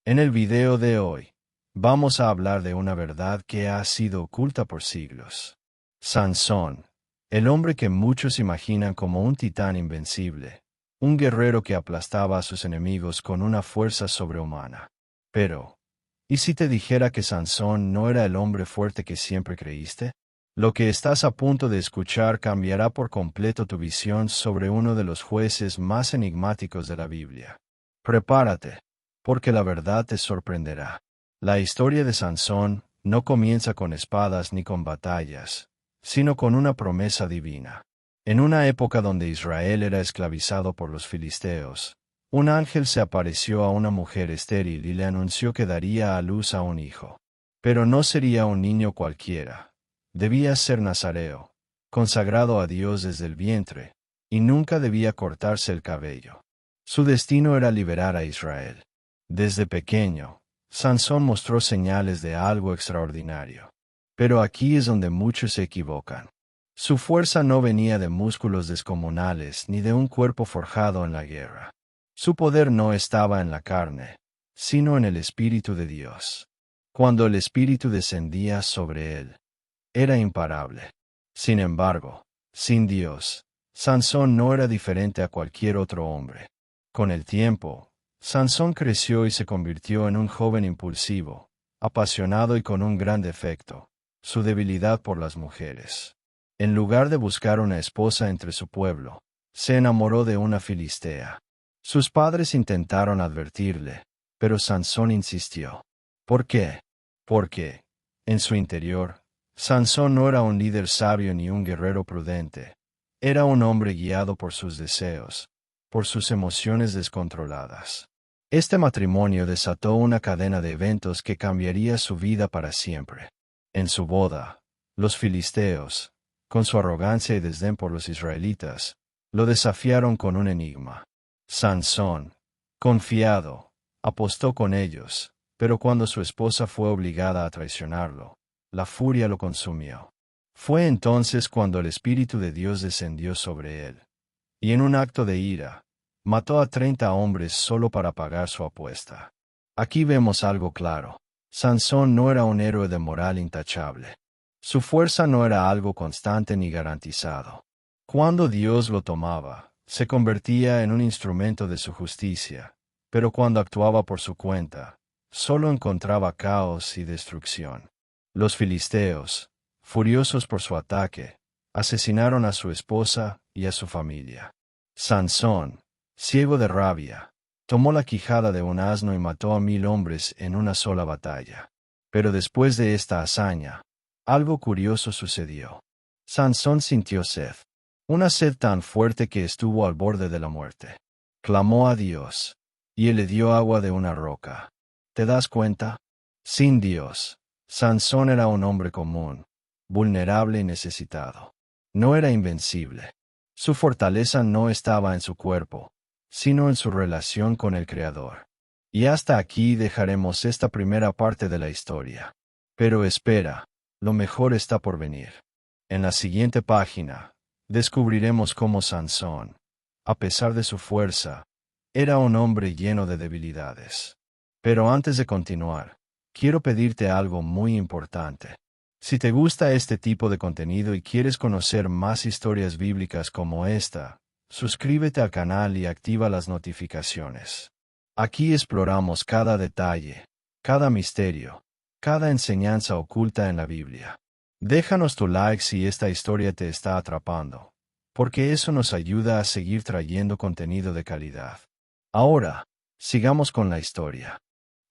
En el video de hoy, vamos a hablar de una verdad que ha sido oculta por siglos. Sansón, el hombre que muchos imaginan como un titán invencible, un guerrero que aplastaba a sus enemigos con una fuerza sobrehumana. Pero, ¿y si te dijera que Sansón no era el hombre fuerte que siempre creíste? Lo que estás a punto de escuchar cambiará por completo tu visión sobre uno de los jueces más enigmáticos de la Biblia. Prepárate, porque la verdad te sorprenderá. La historia de Sansón no comienza con espadas ni con batallas, sino con una promesa divina. En una época donde Israel era esclavizado por los filisteos, un ángel se apareció a una mujer estéril y le anunció que daría a luz a un hijo. Pero no sería un niño cualquiera. Debía ser nazareo, consagrado a Dios desde el vientre, y nunca debía cortarse el cabello. Su destino era liberar a Israel. Desde pequeño, Sansón mostró señales de algo extraordinario. Pero aquí es donde muchos se equivocan. Su fuerza no venía de músculos descomunales ni de un cuerpo forjado en la guerra. Su poder no estaba en la carne, sino en el Espíritu de Dios. Cuando el Espíritu descendía sobre él, era imparable. Sin embargo, sin Dios, Sansón no era diferente a cualquier otro hombre. Con el tiempo, Sansón creció y se convirtió en un joven impulsivo, apasionado y con un gran defecto: su debilidad por las mujeres. En lugar de buscar una esposa entre su pueblo, se enamoró de una filistea. Sus padres intentaron advertirle, pero Sansón insistió. ¿Por qué? Porque, en su interior, Sansón no era un líder sabio ni un guerrero prudente. Era un hombre guiado por sus deseos, por sus emociones descontroladas. Este matrimonio desató una cadena de eventos que cambiaría su vida para siempre. En su boda, los filisteos, con su arrogancia y desdén por los israelitas, lo desafiaron con un enigma. Sansón, confiado, apostó con ellos, pero cuando su esposa fue obligada a traicionarlo, la furia lo consumió. Fue entonces cuando el Espíritu de Dios descendió sobre él, y en un acto de ira, mató a 30 hombres solo para pagar su apuesta. Aquí vemos algo claro. Sansón no era un héroe de moral intachable. Su fuerza no era algo constante ni garantizado. Cuando Dios lo tomaba, se convertía en un instrumento de su justicia, pero cuando actuaba por su cuenta, solo encontraba caos y destrucción. Los filisteos, furiosos por su ataque, asesinaron a su esposa y a su familia. Sansón, ciego de rabia, tomó la quijada de un asno y mató a 1000 hombres en una sola batalla. Pero después de esta hazaña, algo curioso sucedió. Sansón sintió sed. Una sed tan fuerte que estuvo al borde de la muerte. Clamó a Dios, y él le dio agua de una roca. ¿Te das cuenta? Sin Dios, Sansón era un hombre común, vulnerable y necesitado. No era invencible. Su fortaleza no estaba en su cuerpo, sino en su relación con el Creador. Y hasta aquí dejaremos esta primera parte de la historia. Pero espera, lo mejor está por venir. En la siguiente página, descubriremos cómo Sansón, a pesar de su fuerza, era un hombre lleno de debilidades. Pero antes de continuar, quiero pedirte algo muy importante. Si te gusta este tipo de contenido y quieres conocer más historias bíblicas como esta, suscríbete al canal y activa las notificaciones. Aquí exploramos cada detalle, cada misterio, cada enseñanza oculta en la Biblia. Déjanos tu like si esta historia te está atrapando, porque eso nos ayuda a seguir trayendo contenido de calidad. Ahora, sigamos con la historia.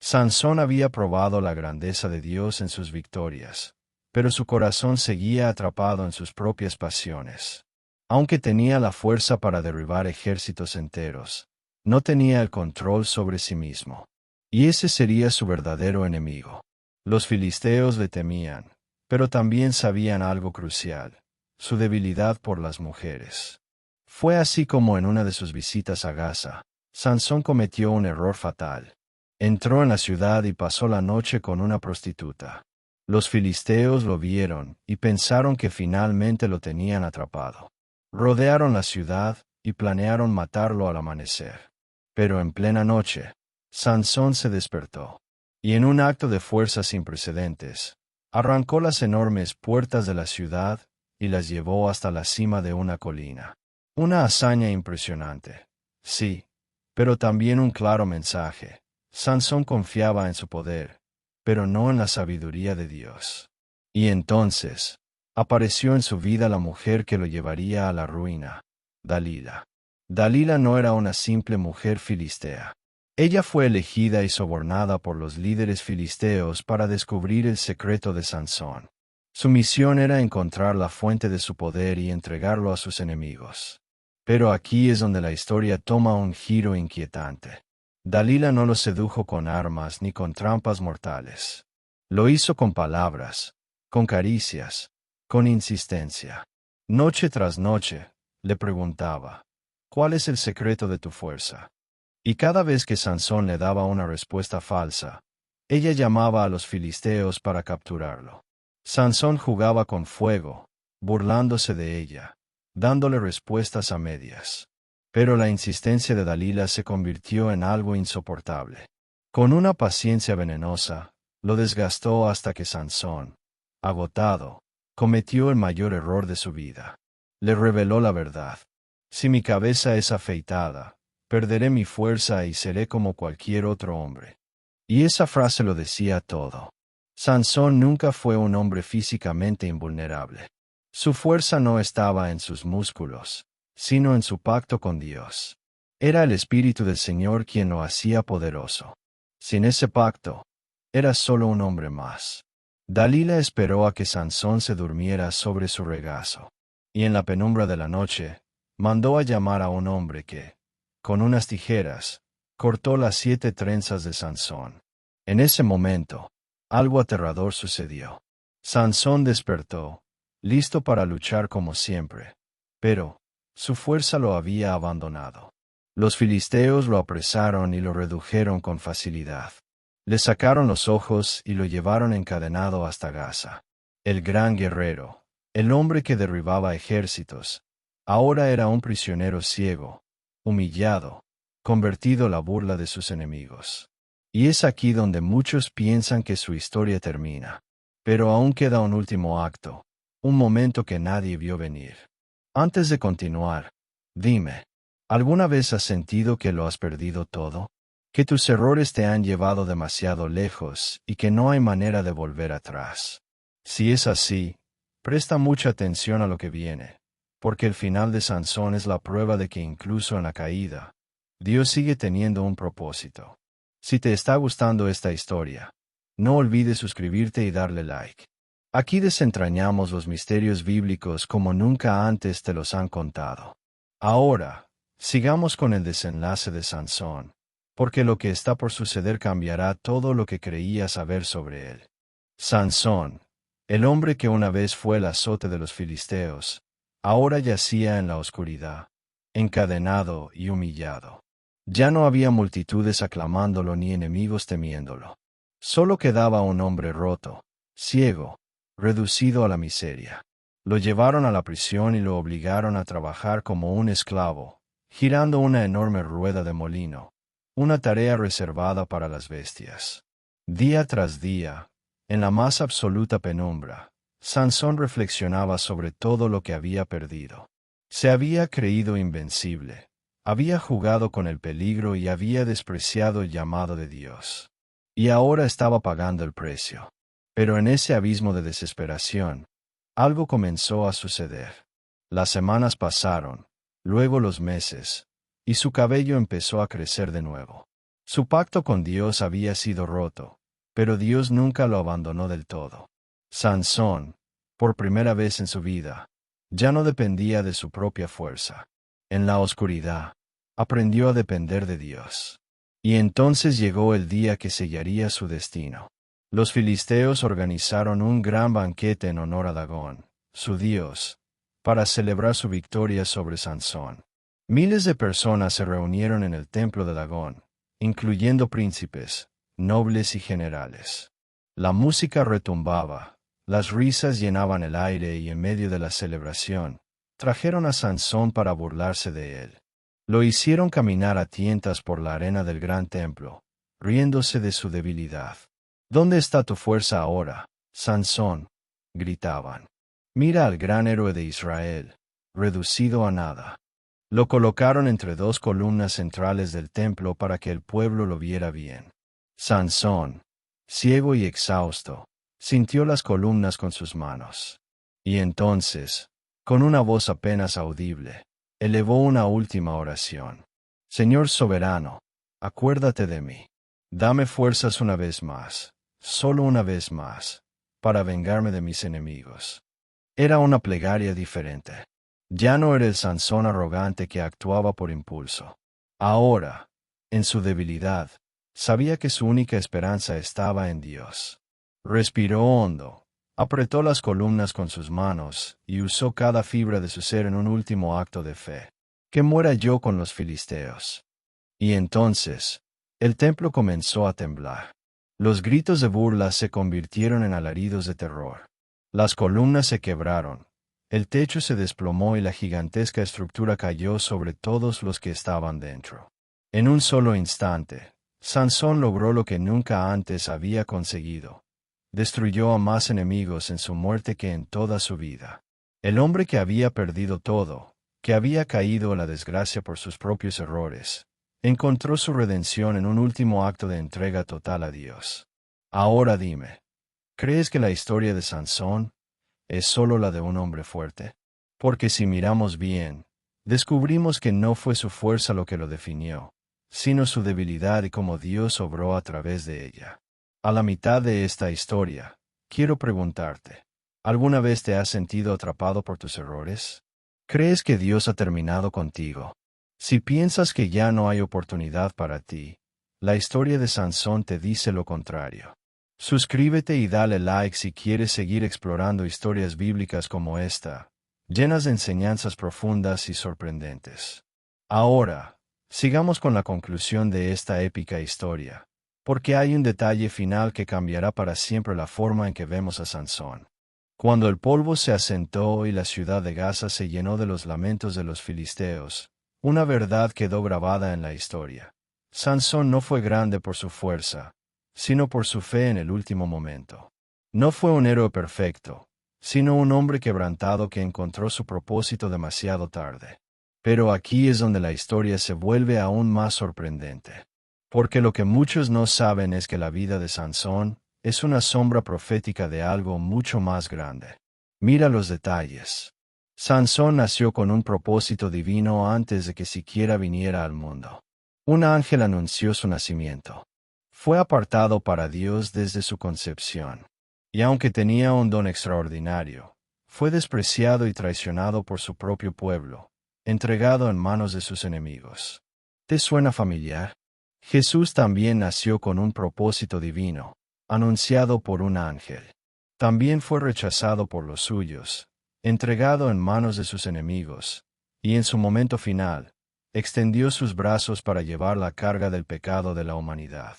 Sansón había probado la grandeza de Dios en sus victorias, pero su corazón seguía atrapado en sus propias pasiones. Aunque tenía la fuerza para derribar ejércitos enteros, no tenía el control sobre sí mismo. Y ese sería su verdadero enemigo. Los filisteos le temían, pero también sabían algo crucial: su debilidad por las mujeres. Fue así como en una de sus visitas a Gaza, Sansón cometió un error fatal. Entró en la ciudad y pasó la noche con una prostituta. Los filisteos lo vieron y pensaron que finalmente lo tenían atrapado. Rodearon la ciudad y planearon matarlo al amanecer. Pero en plena noche, Sansón se despertó, y en un acto de fuerza sin precedentes, arrancó las enormes puertas de la ciudad y las llevó hasta la cima de una colina. Una hazaña impresionante, sí, pero también un claro mensaje. Sansón confiaba en su poder, pero no en la sabiduría de Dios. Y entonces, apareció en su vida la mujer que lo llevaría a la ruina, Dalila. Dalila no era una simple mujer filistea. Ella fue elegida y sobornada por los líderes filisteos para descubrir el secreto de Sansón. Su misión era encontrar la fuente de su poder y entregarlo a sus enemigos. Pero aquí es donde la historia toma un giro inquietante. Dalila no lo sedujo con armas ni con trampas mortales. Lo hizo con palabras, con caricias, con insistencia. Noche tras noche, le preguntaba, ¿cuál es el secreto de tu fuerza? Y cada vez que Sansón le daba una respuesta falsa, ella llamaba a los filisteos para capturarlo. Sansón jugaba con fuego, burlándose de ella, dándole respuestas a medias. Pero la insistencia de Dalila se convirtió en algo insoportable. Con una paciencia venenosa, lo desgastó hasta que Sansón, agotado, cometió el mayor error de su vida. Le reveló la verdad. Si mi cabeza es afeitada, perderé mi fuerza y seré como cualquier otro hombre. Y esa frase lo decía todo. Sansón nunca fue un hombre físicamente invulnerable. Su fuerza no estaba en sus músculos, sino en su pacto con Dios. Era el Espíritu del Señor quien lo hacía poderoso. Sin ese pacto, era solo un hombre más. Dalila esperó a que Sansón se durmiera sobre su regazo, y en la penumbra de la noche, mandó a llamar a un hombre que, con unas tijeras, cortó las 7 trenzas de Sansón. En ese momento, algo aterrador sucedió. Sansón despertó, listo para luchar como siempre, pero su fuerza lo había abandonado. Los filisteos lo apresaron y lo redujeron con facilidad. Le sacaron los ojos y lo llevaron encadenado hasta Gaza. El gran guerrero, el hombre que derribaba ejércitos, ahora era un prisionero ciego, humillado, convertido en la burla de sus enemigos. Y es aquí donde muchos piensan que su historia termina. Pero aún queda un último acto, un momento que nadie vio venir. Antes de continuar, dime, ¿alguna vez has sentido que lo has perdido todo? ¿Que tus errores te han llevado demasiado lejos y que no hay manera de volver atrás? Si es así, presta mucha atención a lo que viene, porque el final de Sansón es la prueba de que incluso en la caída, Dios sigue teniendo un propósito. Si te está gustando esta historia, no olvides suscribirte y darle like. Aquí desentrañamos los misterios bíblicos como nunca antes te los han contado. Ahora, sigamos con el desenlace de Sansón, porque lo que está por suceder cambiará todo lo que creías saber sobre él. Sansón, el hombre que una vez fue el azote de los filisteos, ahora yacía en la oscuridad, encadenado y humillado. Ya no había multitudes aclamándolo ni enemigos temiéndolo. Solo quedaba un hombre roto, ciego, reducido a la miseria. Lo llevaron a la prisión y lo obligaron a trabajar como un esclavo, girando una enorme rueda de molino, una tarea reservada para las bestias. Día tras día, en la más absoluta penumbra, Sansón reflexionaba sobre todo lo que había perdido. Se había creído invencible, había jugado con el peligro y había despreciado el llamado de Dios. Y ahora estaba pagando el precio. Pero en ese abismo de desesperación, algo comenzó a suceder. Las semanas pasaron, luego los meses, y su cabello empezó a crecer de nuevo. Su pacto con Dios había sido roto, pero Dios nunca lo abandonó del todo. Sansón, por primera vez en su vida, ya no dependía de su propia fuerza. En la oscuridad, aprendió a depender de Dios. Y entonces llegó el día que sellaría su destino. Los filisteos organizaron un gran banquete en honor a Dagón, su dios, para celebrar su victoria sobre Sansón. Miles de personas se reunieron en el templo de Dagón, incluyendo príncipes, nobles y generales. La música retumbaba, las risas llenaban el aire y en medio de la celebración, trajeron a Sansón para burlarse de él. Lo hicieron caminar a tientas por la arena del gran templo, riéndose de su debilidad. ¿Dónde está tu fuerza ahora, Sansón?, gritaban. Mira al gran héroe de Israel, reducido a nada. Lo colocaron entre dos columnas centrales del templo para que el pueblo lo viera bien. Sansón, ciego y exhausto, sintió las columnas con sus manos. Y entonces, con una voz apenas audible, elevó una última oración. Señor soberano, acuérdate de mí. Dame fuerzas una vez más, solo una vez más, para vengarme de mis enemigos. Era una plegaria diferente. Ya no era el Sansón arrogante que actuaba por impulso. Ahora, en su debilidad, sabía que su única esperanza estaba en Dios. Respiró hondo, apretó las columnas con sus manos y usó cada fibra de su ser en un último acto de fe. Que muera yo con los filisteos. Y entonces, el templo comenzó a temblar. Los gritos de burla se convirtieron en alaridos de terror. Las columnas se quebraron, el techo se desplomó y la gigantesca estructura cayó sobre todos los que estaban dentro. En un solo instante, Sansón logró lo que nunca antes había conseguido. Destruyó a más enemigos en su muerte que en toda su vida. El hombre que había perdido todo, que había caído en la desgracia por sus propios errores, encontró su redención en un último acto de entrega total a Dios. Ahora dime, ¿crees que la historia de Sansón es solo la de un hombre fuerte? Porque si miramos bien, descubrimos que no fue su fuerza lo que lo definió, sino su debilidad y cómo Dios obró a través de ella. A la mitad de esta historia, quiero preguntarte, ¿alguna vez te has sentido atrapado por tus errores? ¿Crees que Dios ha terminado contigo? Si piensas que ya no hay oportunidad para ti, la historia de Sansón te dice lo contrario. Suscríbete y dale like si quieres seguir explorando historias bíblicas como esta, llenas de enseñanzas profundas y sorprendentes. Ahora, sigamos con la conclusión de esta épica historia, porque hay un detalle final que cambiará para siempre la forma en que vemos a Sansón. Cuando el polvo se asentó y la ciudad de Gaza se llenó de los lamentos de los filisteos, una verdad quedó grabada en la historia. Sansón no fue grande por su fuerza, sino por su fe en el último momento. No fue un héroe perfecto, sino un hombre quebrantado que encontró su propósito demasiado tarde. Pero aquí es donde la historia se vuelve aún más sorprendente. Porque lo que muchos no saben es que la vida de Sansón es una sombra profética de algo mucho más grande. Mira los detalles. Sansón nació con un propósito divino antes de que siquiera viniera al mundo. Un ángel anunció su nacimiento. Fue apartado para Dios desde su concepción. Y aunque tenía un don extraordinario, fue despreciado y traicionado por su propio pueblo, entregado en manos de sus enemigos. ¿Te suena familiar? Jesús también nació con un propósito divino, anunciado por un ángel. También fue rechazado por los suyos, entregado en manos de sus enemigos, y en su momento final, extendió sus brazos para llevar la carga del pecado de la humanidad.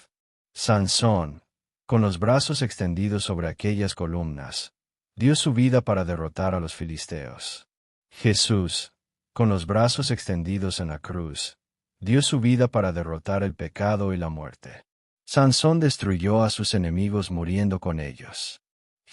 Sansón, con los brazos extendidos sobre aquellas columnas, dio su vida para derrotar a los filisteos. Jesús, con los brazos extendidos en la cruz, dio su vida para derrotar el pecado y la muerte. Sansón destruyó a sus enemigos muriendo con ellos.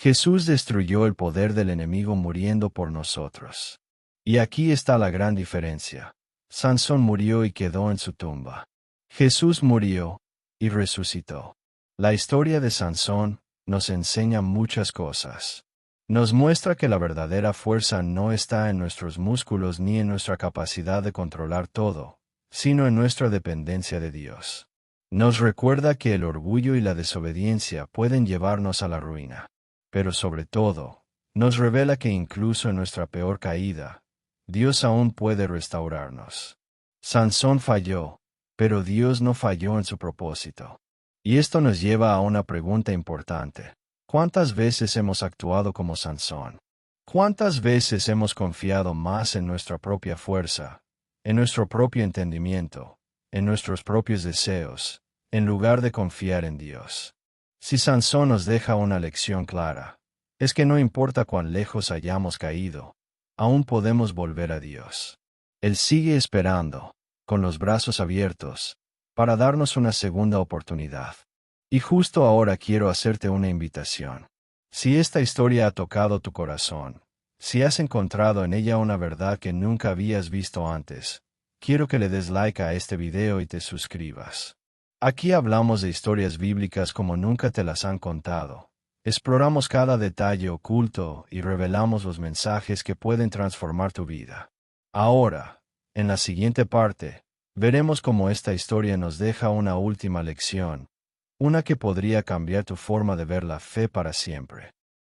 Jesús destruyó el poder del enemigo muriendo por nosotros. Y aquí está la gran diferencia. Sansón murió y quedó en su tumba. Jesús murió y resucitó. La historia de Sansón nos enseña muchas cosas. Nos muestra que la verdadera fuerza no está en nuestros músculos ni en nuestra capacidad de controlar todo, sino en nuestra dependencia de Dios. Nos recuerda que el orgullo y la desobediencia pueden llevarnos a la ruina. Pero sobre todo, nos revela que incluso en nuestra peor caída, Dios aún puede restaurarnos. Sansón falló, pero Dios no falló en su propósito. Y esto nos lleva a una pregunta importante. ¿Cuántas veces hemos actuado como Sansón? ¿Cuántas veces hemos confiado más en nuestra propia fuerza, en nuestro propio entendimiento, en nuestros propios deseos, en lugar de confiar en Dios? Si Sansón nos deja una lección clara, es que no importa cuán lejos hayamos caído, aún podemos volver a Dios. Él sigue esperando, con los brazos abiertos, para darnos una segunda oportunidad. Y justo ahora quiero hacerte una invitación. Si esta historia ha tocado tu corazón, si has encontrado en ella una verdad que nunca habías visto antes, quiero que le des like a este video y te suscribas. Aquí hablamos de historias bíblicas como nunca te las han contado. Exploramos cada detalle oculto y revelamos los mensajes que pueden transformar tu vida. Ahora, en la siguiente parte, veremos cómo esta historia nos deja una última lección, una que podría cambiar tu forma de ver la fe para siempre.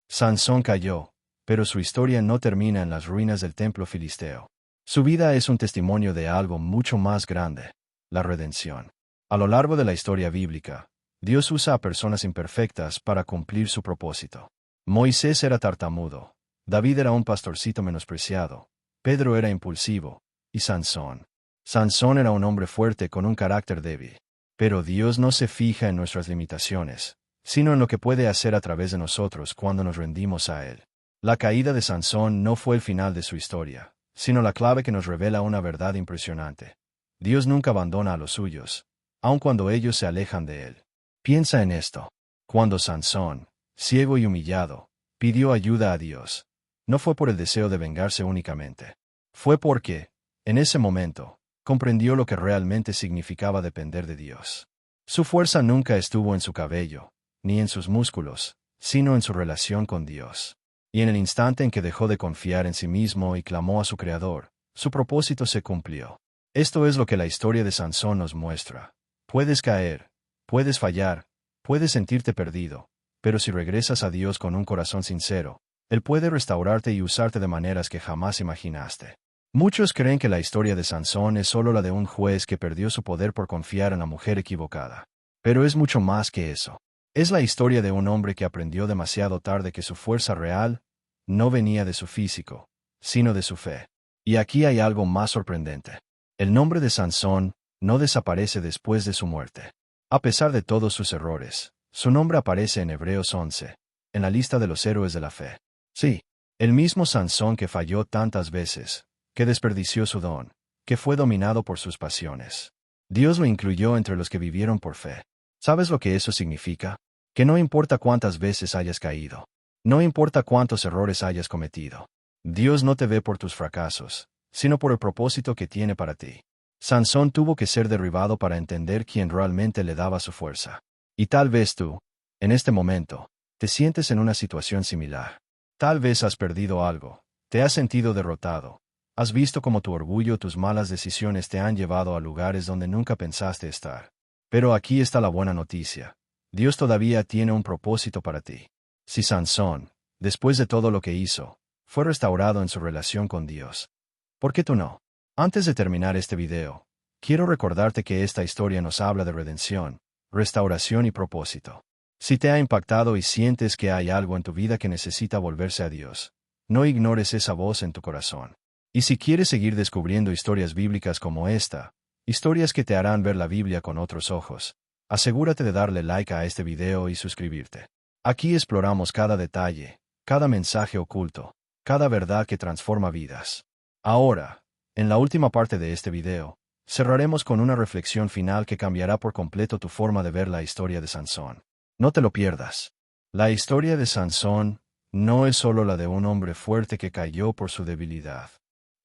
Sansón cayó, pero su historia no termina en las ruinas del templo filisteo. Su vida es un testimonio de algo mucho más grande, la redención. A lo largo de la historia bíblica, Dios usa a personas imperfectas para cumplir su propósito. Moisés era tartamudo, David era un pastorcito menospreciado, Pedro era impulsivo, y Sansón era un hombre fuerte con un carácter débil. Pero Dios no se fija en nuestras limitaciones, sino en lo que puede hacer a través de nosotros cuando nos rendimos a Él. La caída de Sansón no fue el final de su historia, sino la clave que nos revela una verdad impresionante. Dios nunca abandona a los suyos, aun cuando ellos se alejan de Él. Piensa en esto. Cuando Sansón, ciego y humillado, pidió ayuda a Dios, no fue por el deseo de vengarse únicamente. Fue porque, en ese momento, comprendió lo que realmente significaba depender de Dios. Su fuerza nunca estuvo en su cabello, ni en sus músculos, sino en su relación con Dios. Y en el instante en que dejó de confiar en sí mismo y clamó a su Creador, su propósito se cumplió. Esto es lo que la historia de Sansón nos muestra. Puedes caer, puedes fallar, puedes sentirte perdido, pero si regresas a Dios con un corazón sincero, Él puede restaurarte y usarte de maneras que jamás imaginaste. Muchos creen que la historia de Sansón es solo la de un juez que perdió su poder por confiar en la mujer equivocada. Pero es mucho más que eso. Es la historia de un hombre que aprendió demasiado tarde que su fuerza real no venía de su físico, sino de su fe. Y aquí hay algo más sorprendente. El nombre de Sansón no desaparece después de su muerte. A pesar de todos sus errores, su nombre aparece en Hebreos 11, en la lista de los héroes de la fe. Sí, el mismo Sansón que falló tantas veces, que desperdició su don, que fue dominado por sus pasiones. Dios lo incluyó entre los que vivieron por fe. ¿Sabes lo que eso significa? Que no importa cuántas veces hayas caído, no importa cuántos errores hayas cometido, Dios no te ve por tus fracasos, sino por el propósito que tiene para ti. Sansón tuvo que ser derribado para entender quién realmente le daba su fuerza. Y tal vez tú, en este momento, te sientes en una situación similar. Tal vez has perdido algo, te has sentido derrotado. Has visto cómo tu orgullo o tus malas decisiones te han llevado a lugares donde nunca pensaste estar. Pero aquí está la buena noticia. Dios todavía tiene un propósito para ti. Si Sansón, después de todo lo que hizo, fue restaurado en su relación con Dios, ¿por qué tú no? Antes de terminar este video, quiero recordarte que esta historia nos habla de redención, restauración y propósito. Si te ha impactado y sientes que hay algo en tu vida que necesita volverse a Dios, no ignores esa voz en tu corazón. Y si quieres seguir descubriendo historias bíblicas como esta, historias que te harán ver la Biblia con otros ojos, asegúrate de darle like a este video y suscribirte. Aquí exploramos cada detalle, cada mensaje oculto, cada verdad que transforma vidas. Ahora, en la última parte de este video, cerraremos con una reflexión final que cambiará por completo tu forma de ver la historia de Sansón. No te lo pierdas. La historia de Sansón no es solo la de un hombre fuerte que cayó por su debilidad.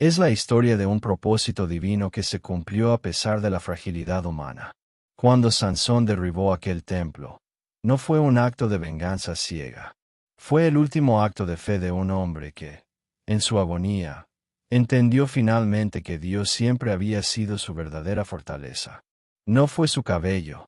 Es la historia de un propósito divino que se cumplió a pesar de la fragilidad humana. Cuando Sansón derribó aquel templo, no fue un acto de venganza ciega. Fue el último acto de fe de un hombre que, en su agonía, entendió finalmente que Dios siempre había sido su verdadera fortaleza. No fue su cabello,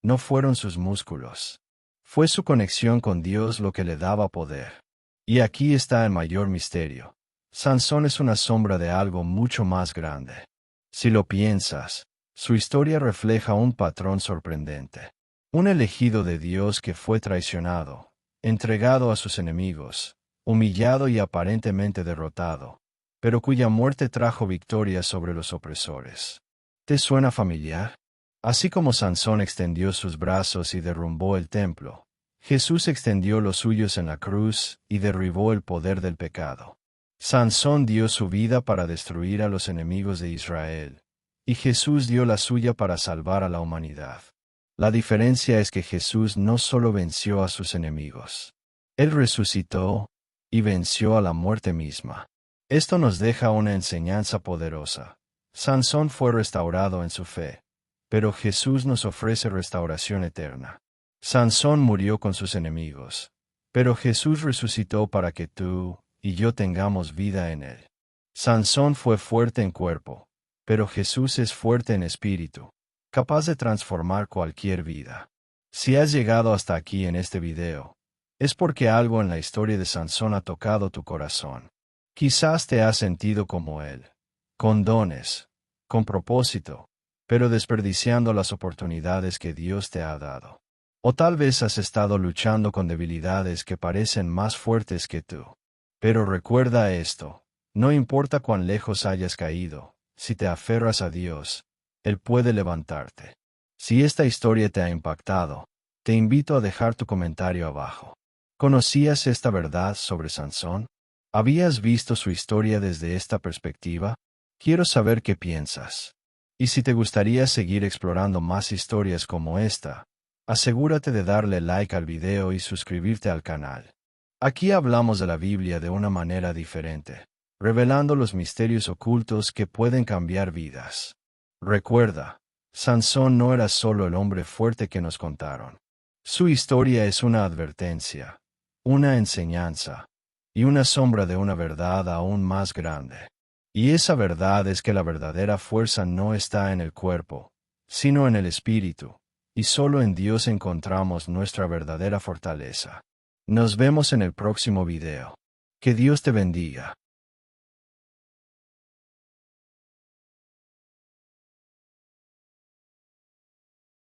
no fueron sus músculos. Fue su conexión con Dios lo que le daba poder. Y aquí está el mayor misterio. Sansón es una sombra de algo mucho más grande. Si lo piensas, su historia refleja un patrón sorprendente. Un elegido de Dios que fue traicionado, entregado a sus enemigos, humillado y aparentemente derrotado, pero cuya muerte trajo victoria sobre los opresores. ¿Te suena familiar? Así como Sansón extendió sus brazos y derrumbó el templo, Jesús extendió los suyos en la cruz y derribó el poder del pecado. Sansón dio su vida para destruir a los enemigos de Israel, y Jesús dio la suya para salvar a la humanidad. La diferencia es que Jesús no solo venció a sus enemigos. Él resucitó y venció a la muerte misma. Esto nos deja una enseñanza poderosa. Sansón fue restaurado en su fe, pero Jesús nos ofrece restauración eterna. Sansón murió con sus enemigos, pero Jesús resucitó para que tú y yo tengamos vida en él. Sansón fue fuerte en cuerpo, pero Jesús es fuerte en espíritu, capaz de transformar cualquier vida. Si has llegado hasta aquí en este video, es porque algo en la historia de Sansón ha tocado tu corazón. Quizás te has sentido como él, con dones, con propósito, pero desperdiciando las oportunidades que Dios te ha dado. O tal vez has estado luchando con debilidades que parecen más fuertes que tú. Pero recuerda esto, no importa cuán lejos hayas caído, si te aferras a Dios, Él puede levantarte. Si esta historia te ha impactado, te invito a dejar tu comentario abajo. ¿Conocías esta verdad sobre Sansón? ¿Habías visto su historia desde esta perspectiva? Quiero saber qué piensas. Y si te gustaría seguir explorando más historias como esta, asegúrate de darle like al video y suscribirte al canal. Aquí hablamos de la Biblia de una manera diferente, revelando los misterios ocultos que pueden cambiar vidas. Recuerda, Sansón no era solo el hombre fuerte que nos contaron. Su historia es una advertencia, una enseñanza, y una sombra de una verdad aún más grande. Y esa verdad es que la verdadera fuerza no está en el cuerpo, sino en el espíritu, y solo en Dios encontramos nuestra verdadera fortaleza. Nos vemos en el próximo video. Que Dios te bendiga.